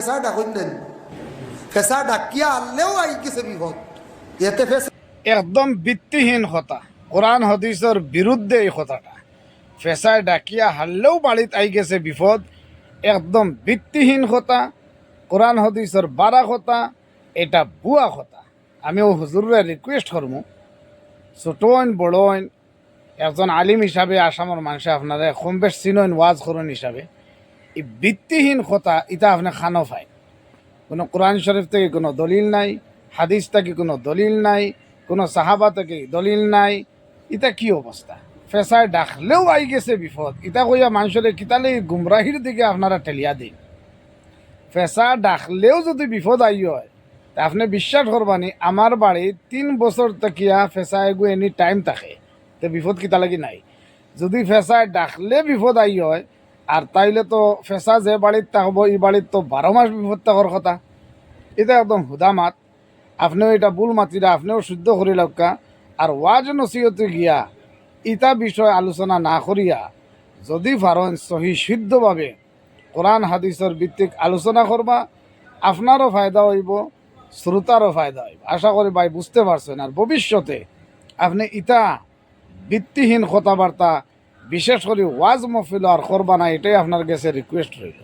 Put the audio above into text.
ফেসা ডাকুন দেন ফেসা ডাকিয়া আনলেও আই গেছে বিপদ এতে ফেসা একদম ভিত্তিহীন কথা। কোরআন হাদিসের বিরুদ্ধে এই কথাটা। ফেসায় ডাকিয়া হারলেও বাড়িতে আই গেছে বিপদ, একদম ভিত্তিহীন কথা, কোরআন হাদিসের বাড়া কথা, এটা বুয়া কথা। আমিও হুজুরে রিকোয়েস্ট করবো, ছোট হইন বড় হইন, একজন আলিম হিসাবে আসামের মানুষে আপনারা কম বেশ চিনইন ওয়াজ করুন হিসাবে, এই ভিত্তিহীন কথা এটা আপনি খানো পায়। কোনো কোরআন শরীফ থেকে কোনো দলিল নাই, হাদিস থেকে কোনো দলিল নাই, কোনো সাহাবা থেকে দলিল নাই। এটা কি অবস্থা? ফেসায় ডাকলেও আই গেছে বিপদ, এটা কইয়া মানুষের কিতালে গুমরাহির দিকে আপনারা ঠেলিয়া দিন। ফেসা ডাকলেও যদি বিপদ আই হয়, তা আপনি বিশ্বাস করবানি আমার বাড়ি 3 বছর তকিয়া ফেসা এগু এনি টাইম থাকে, তো বিপদ কিতা লাগি নাই। যদি ফেসায় ডাকলে বিপদ আই হয়, আর তাইলে তো ফেসা যে বাড়ির থাকবো এই বাড়ির তো 12 মাস বিপদ থাকার কথা। এটা একদম হুদামাত। আপনিও এটা ভুল মাতিরা, আপনিও শুদ্ধ করি লক্কা। আর ওয়াজ নসিহতে গিয়া ইটা বিষয় আলোচনা না করিয়া যদি পারেন সহি শুদ্ধভাবে কোরআন হাদিসের ভিত্তিক আলোচনা করবা, আপনারও ফায়দা হইব, শ্রোতারও ফায়দা হইব। আশা করি ভাই বুঝতে পারছেন। আর ভবিষ্যতে আপনি ইটা ভিত্তিহীন কথাবার্তা বিশেষ করে ওয়াজ মহফিল আর করবা না, এটাই আপনার কাছে রিকোয়েস্ট রইল।